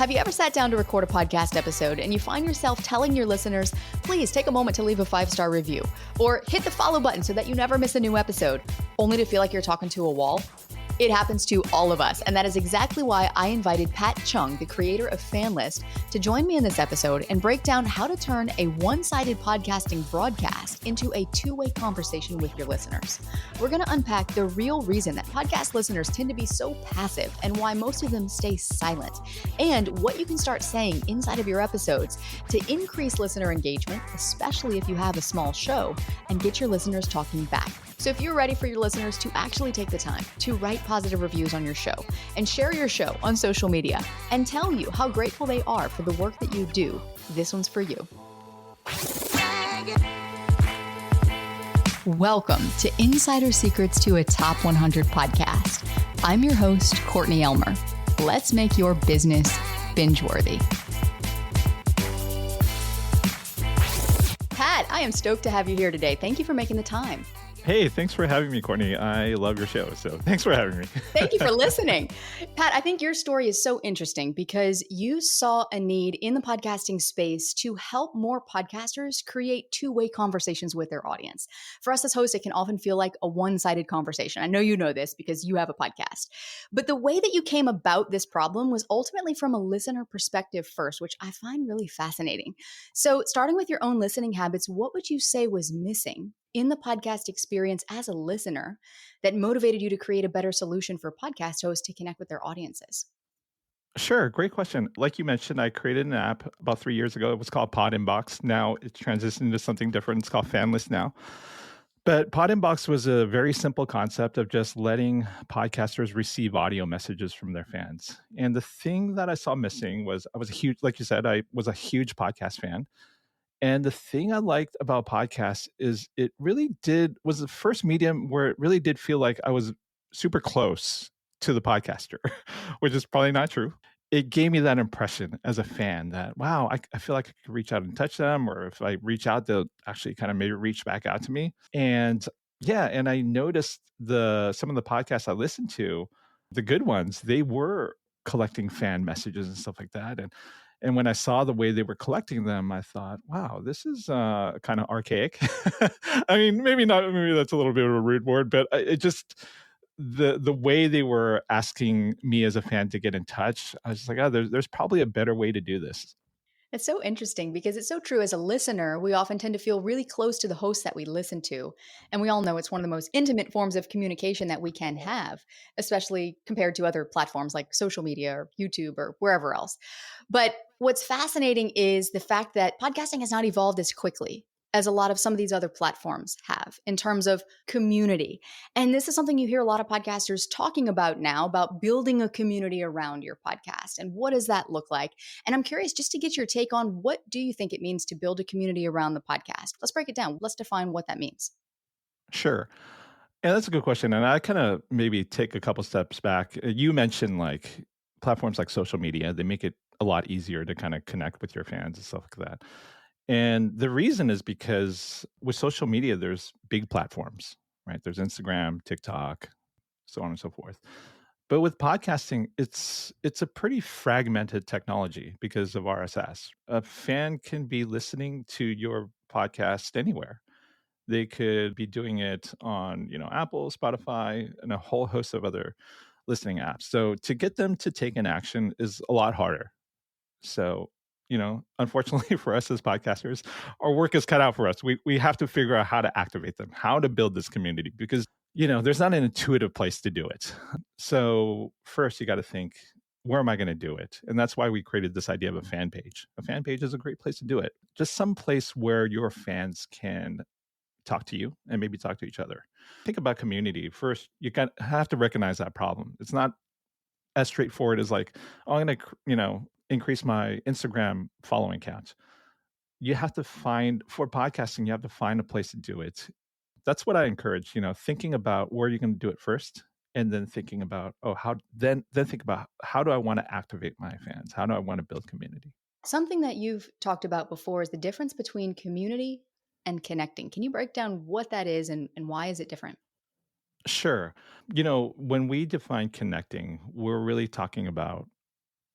Have you ever sat down to record a podcast episode and you find yourself telling your listeners, please take a moment to leave a 5-star review or hit the follow button so that you never miss a new episode, only to feel like you're talking to a wall? It happens to all of us, and that is exactly why I invited Pat Cheung, the creator of FanList, to join me in this episode and break down how to turn a one-sided podcasting broadcast into a two-way conversation with your listeners. We're going to unpack the real reason that podcast listeners tend to be so passive and why most of them stay silent, and what you can start saying inside of your episodes to increase listener engagement, especially if you have a small show, and get your listeners talking back. So if you're ready for your listeners to actually take the time to write positive reviews on your show and share your show on social media and tell you how grateful they are for the work that you do, this one's for you. Welcome to Insider Secrets to a Top 100 podcast. I'm your host, Courtney Elmer. Let's make your business binge-worthy. Pat, I am stoked to have you here today. Thank you for making the time. Hey, thanks for having me, Courtney. I love your show, so thanks for having me. Thank you for listening. Pat, I think your story is so interesting because you saw a need in the podcasting space to help more podcasters create two-way conversations with their audience. For us as hosts, it can often feel like a one-sided conversation. I know you know this because you have a podcast. But the way that you came about this problem was ultimately from a listener perspective first, which I find really fascinating. So starting with your own listening habits, what would you say was missing in the podcast experience as a listener that motivated you to create a better solution for podcast hosts to connect with their audiences? Sure, great question. Like you mentioned, I created an app about 3 years ago. It was called Pod Inbox. Now it's transitioned to something different. It's called FanList now. But Pod Inbox was a very simple concept of just letting podcasters receive audio messages from their fans. And the thing that I saw missing was I was a huge, like you said, I was a huge podcast fan. And the thing I liked about podcasts is it really was the first medium where it really did feel like I was super close to the podcaster, which is probably not true. It gave me that impression as a fan that, wow, I feel like I could reach out and touch them, or if I reach out, they'll actually kind of maybe reach back out to me. And yeah, and I noticed some of the podcasts I listened to, the good ones, they were collecting fan messages and stuff like that. And when I saw the way they were collecting them, I thought, wow, this is kind of archaic. I mean, maybe that's a little bit of a rude word, but it just, the way they were asking me as a fan to get in touch, I was just like, oh, there's probably a better way to do this. It's so interesting because it's so true. As a listener, we often tend to feel really close to the host that we listen to. And we all know it's one of the most intimate forms of communication that we can have, especially compared to other platforms like social media or YouTube or wherever else. But what's fascinating is the fact that podcasting has not evolved as quickly as a lot of some of these other platforms have in terms of community. And this is something you hear a lot of podcasters talking about now, about building a community around your podcast. And what does that look like? And I'm curious just to get your take on, what do you think it means to build a community around the podcast? Let's break it down. Let's define what that means. Sure. And that's a good question. And I kind of maybe take a couple steps back. You mentioned like platforms like social media, they make it a lot easier to kind of connect with your fans and stuff like that. And the reason is because with social media, there's big platforms, right? There's Instagram, TikTok, so on and so forth. But with podcasting, it's a pretty fragmented technology because of RSS. A fan can be listening to your podcast anywhere. They could be doing it on, Apple, Spotify, and a whole host of other listening apps. So to get them to take an action is a lot harder. So, unfortunately for us as podcasters, our work is cut out for us. We have to figure out how to activate them, how to build this community, because, there's not an intuitive place to do it. So first you got to think, where am I going to do it? And that's why we created this idea of a fan page. A fan page is a great place to do it. Just some place where your fans can talk to you and maybe talk to each other. Think about community. First, have to recognize that problem. It's not as straightforward as like, oh, I'm going to, increase my Instagram following count. You have to for podcasting, you have to find a place to do it. That's what I encourage, thinking about where you're going to do it first, and then thinking about, then think about, how do I want to activate my fans? How do I want to build community? Something that you've talked about before is the difference between community and connecting. Can you break down what that is and why is it different? Sure. When we define connecting, we're really talking about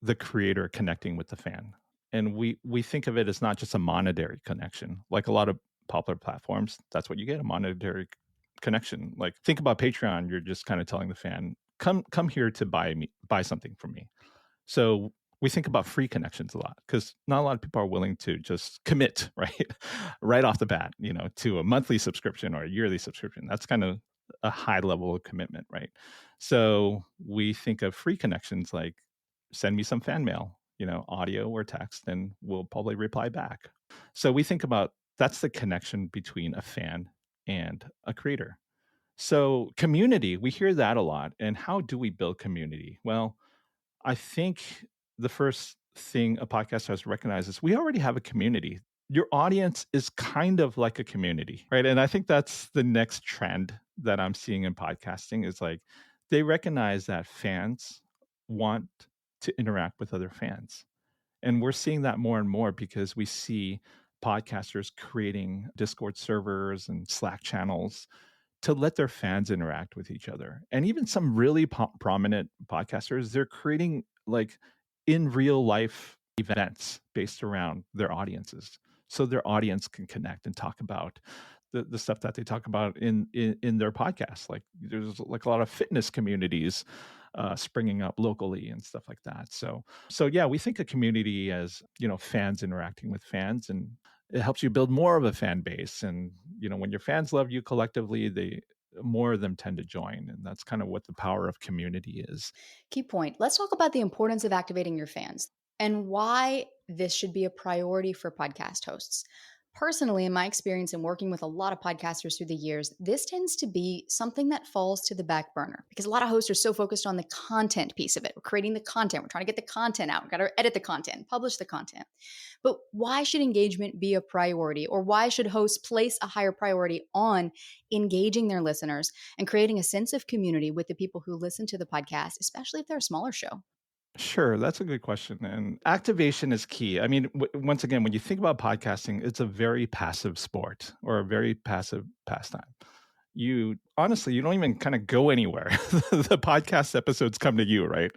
the creator connecting with the fan. And we think of it as not just a monetary connection. Like a lot of popular platforms, that's what you get, a monetary connection. Like think about Patreon, you're just kind of telling the fan, come here to buy something from me. So we think about free connections a lot because not a lot of people are willing to just commit, right? Right off the bat, to a monthly subscription or a yearly subscription. That's kind of a high level of commitment, right? So we think of free connections like send me some fan mail, audio or text, and we'll probably reply back. So we think about that's the connection between a fan and a creator. So community, we hear that a lot. And how do we build community? Well, I think the first thing a podcaster has to recognize is we already have a community. Your audience is kind of like a community, right? And I think that's the next trend that I'm seeing in podcasting is like they recognize that fans want to interact with other fans. And we're seeing that more and more because we see podcasters creating Discord servers and Slack channels to let their fans interact with each other. And even some really prominent podcasters, they're creating like in real life events based around their audiences. So their audience can connect and talk about the stuff that they talk about in their podcast. Like there's like a lot of fitness communities springing up locally and stuff like that. So yeah, we think of community as fans interacting with fans, and it helps you build more of a fan base. And when your fans love you collectively, they more of them tend to join, and that's kind of what the power of community is. Key point. Let's talk about the importance of activating your fans and why this should be a priority for podcast hosts. Personally, in my experience in working with a lot of podcasters through the years, this tends to be something that falls to the back burner because a lot of hosts are so focused on the content piece of it. We're creating the content, we're trying to get the content out, we've got to edit the content, publish the content. But why should engagement be a priority, or why should hosts place a higher priority on engaging their listeners and creating a sense of community with the people who listen to the podcast, especially if they're a smaller show? Sure, that's a good question. And activation is key. I mean, once again, when you think about podcasting, it's a very passive sport or a very passive pastime. You honestly, you don't even kind of go anywhere. The podcast episodes come to you, right?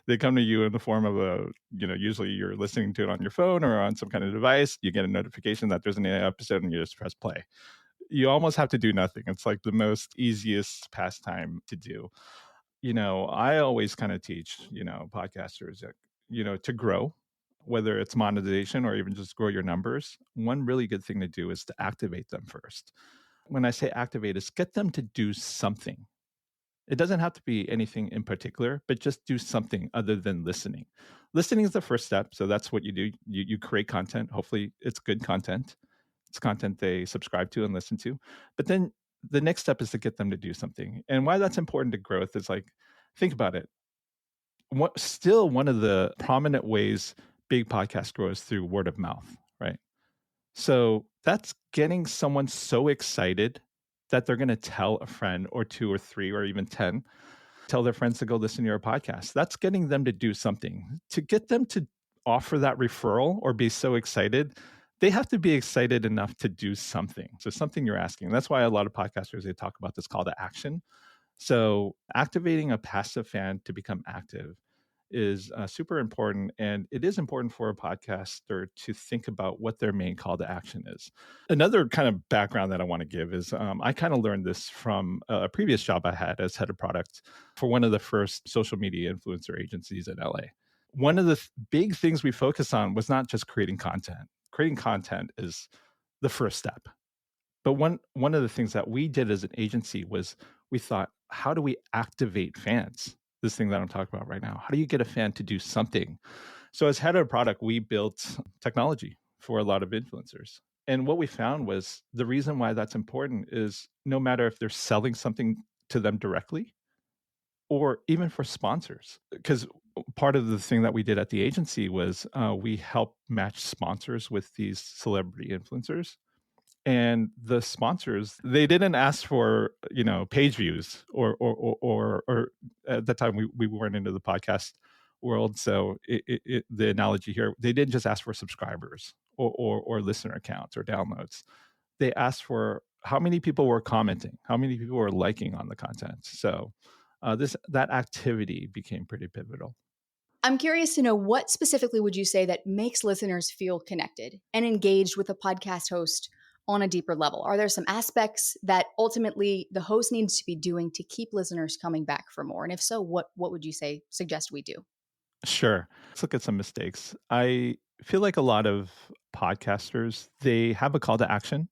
They come to you in the form of usually you're listening to it on your phone or on some kind of device. You get a notification that there's an episode and you just press play. You almost have to do nothing. It's like the most easiest pastime to do. I always kind of teach, podcasters that, to grow, whether it's monetization or even just grow your numbers. One really good thing to do is to activate them first. When I say activate, is get them to do something. It doesn't have to be anything in particular, but just do something other than listening. Listening is the first step. So that's what you do. You create content. Hopefully it's good content. It's content they subscribe to and listen to. But then the next step is to get them to do something. And why that's important to growth is like, think about it. Still one of the prominent ways big podcast grows through word of mouth, right? So that's getting someone so excited that they're going to tell a friend or two or three or even 10, tell their friends to go listen to your podcast. That's getting them to do something. To get them to offer that referral or be so excited, they have to be excited enough to do something. So something you're asking. That's why a lot of podcasters, they talk about this call to action. So activating a passive fan to become active is super important. And it is important for a podcaster to think about what their main call to action is. Another kind of background that I want to give is I kind of learned this from a previous job I had as head of product for one of the first social media influencer agencies in LA. One of the big things we focus on was not just creating content. Creating content is the first step. But one of the things that we did as an agency was we thought, how do we activate fans? This thing that I'm talking about right now. How do you get a fan to do something? So as head of product, we built technology for a lot of influencers. And what we found was the reason why that's important is no matter if they're selling something to them directly or even for sponsors. Because part of the thing that we did at the agency was we helped match sponsors with these celebrity influencers, and the sponsors, they didn't ask for page views or at that time we weren't into the podcast world, so the analogy here, they didn't just ask for subscribers or listener accounts or downloads. They asked for how many people were commenting, how many people were liking on the content. So that activity became pretty pivotal. I'm curious to know, what specifically would you say that makes listeners feel connected and engaged with a podcast host on a deeper level? Are there some aspects that ultimately the host needs to be doing to keep listeners coming back for more? And if so, what would you say suggest we do? Sure. Let's look at some mistakes. I feel like a lot of podcasters, they have a call to action,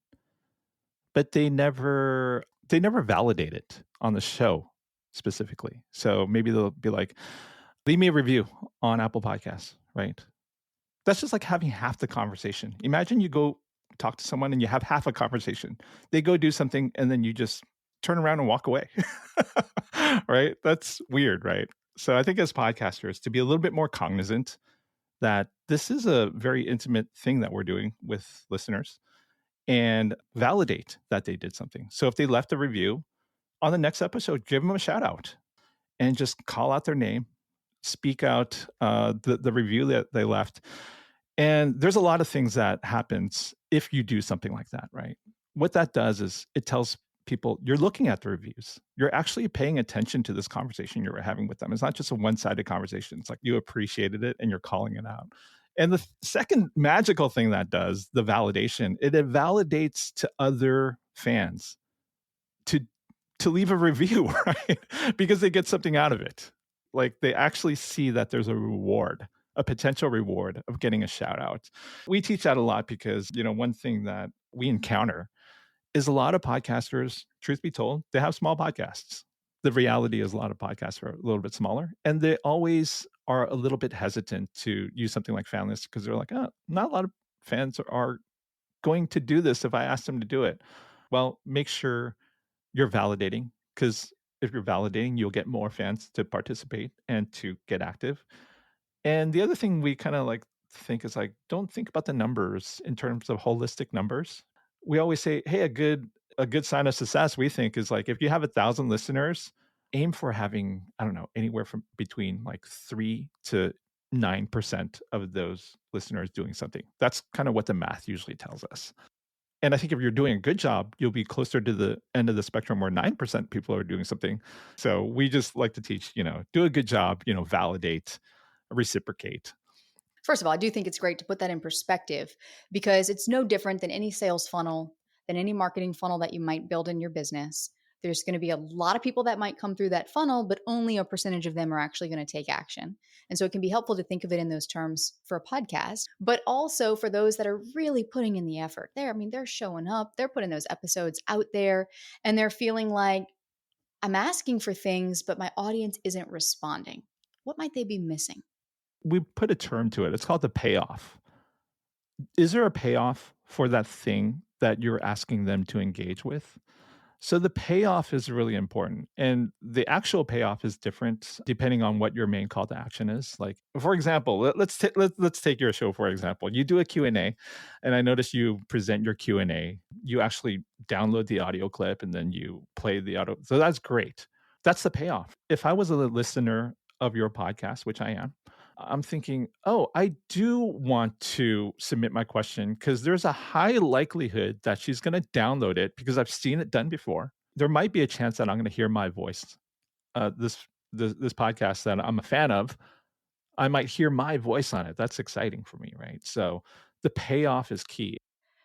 but they never validate it on the show specifically. So maybe they'll be like, leave me a review on Apple Podcasts, right? That's just like having half the conversation. Imagine you go talk to someone and you have half a conversation. They go do something and then you just turn around and walk away. Right? That's weird, right? So I think as podcasters, to be a little bit more cognizant that this is a very intimate thing that we're doing with listeners, and validate that they did something. So if they left a review, on the next episode, give them a shout out and just call out their name, speak out the review that they left. And there's a lot of things that happens if you do something like that, right? What that does is it tells people you're looking at the reviews. You're actually paying attention to this conversation you're having with them. It's not just a one-sided conversation. It's like you appreciated it and you're calling it out. And the second magical thing that does, the validation, it validates to other fans to leave a review, right? Because they get something out of it. Like they actually see that there's a reward, a potential reward of getting a shout out. We teach that a lot because, one thing that we encounter is a lot of podcasters, truth be told, they have small podcasts. The reality is a lot of podcasts are a little bit smaller, and they always are a little bit hesitant to use something like Fanlist because they're like, oh, not a lot of fans are going to do this if I ask them to do it. Well, make sure you're validating, because if you're validating, you'll get more fans to participate and to get active. And the other thing we kind of like think is like, don't think about the numbers in terms of holistic numbers. We always say, hey, a good sign of success, we think, is like if you have 1,000 listeners, aim for having, I don't know, anywhere from between like 3 to 9% of those listeners doing something. That's kind of what the math usually tells us. And I think if you're doing a good job, you'll be closer to the end of the spectrum where 9% people are doing something. So we just like to teach, do a good job, validate, reciprocate. First of all, I do think it's great to put that in perspective, because it's no different than any sales funnel, than any marketing funnel that you might build in your business. There's going to be a lot of people that might come through that funnel, but only a percentage of them are actually going to take action. And so it can be helpful to think of it in those terms for a podcast, but also for those that are really putting in the effort there. I mean, they're showing up, they're putting those episodes out there, and they're feeling like, I'm asking for things, but my audience isn't responding. What might they be missing? We put a term to it. It's called the payoff. Is there a payoff for that thing that you're asking them to engage with? So the payoff is really important, and the actual payoff is different depending on what your main call to action is. Like, for example, let's take your show for example. You do a Q&A, and I notice you present your Q&A. You actually download the audio clip and then you play the audio. So that's great. That's the payoff. If I was a listener of your podcast, which I am, I'm thinking, oh, I do want to submit my question because there's a high likelihood that she's going to download it because I've seen it done before. There might be a chance that I'm going to hear my voice. This podcast that I'm a fan of, I might hear my voice on it. That's exciting for me, right? So the payoff is key.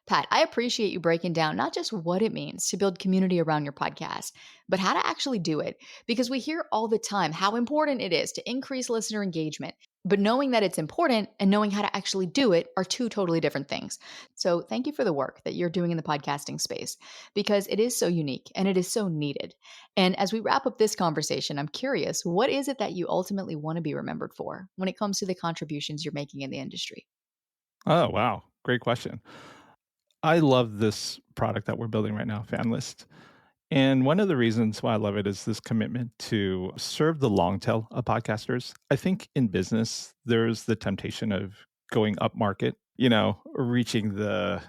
Pat, I appreciate you breaking down not just what it means to build community around your podcast, but how to actually do it. Because we hear all the time how important it is to increase listener engagement. But knowing that it's important and knowing how to actually do it are two totally different things. So thank you for the work that you're doing in the podcasting space, because it is so unique and it is so needed. And as we wrap up this conversation, I'm curious, what is it that you ultimately want to be remembered for when it comes to the contributions you're making in the industry? Oh, wow. Great question. I love this product that we're building right now, FanList. And one of the reasons why I love it is this commitment to serve the long tail of podcasters. I think in business, there's the temptation of going up market, reaching the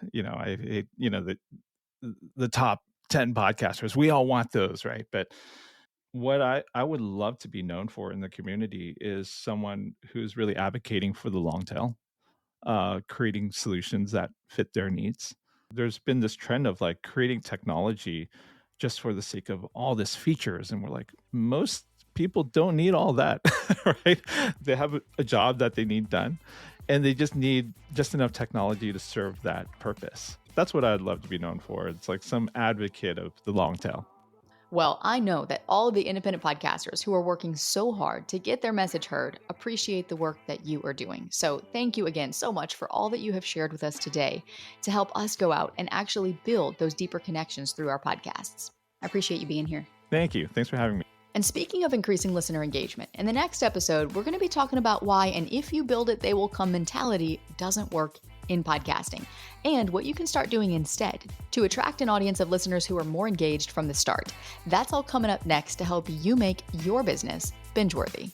top 10 podcasters. We all want those, right? But what I would love to be known for in the community is someone who's really advocating for the long tail, creating solutions that fit their needs. There's been this trend of like creating technology just for the sake of all this features. And we're like, most people don't need all that, right? They have a job that they need done, and they just need just enough technology to serve that purpose. That's what I'd love to be known for. It's like some advocate of the long tail. Well, I know that all of the independent podcasters who are working so hard to get their message heard appreciate the work that you are doing. So thank you again so much for all that you have shared with us today to help us go out and actually build those deeper connections through our podcasts. I appreciate you being here. Thank you. Thanks for having me. And speaking of increasing listener engagement, in the next episode, we're going to be talking about why an if you build it, they will come mentality doesn't work in podcasting, and what you can start doing instead to attract an audience of listeners who are more engaged from the start. That's all coming up next to help you make your business binge-worthy.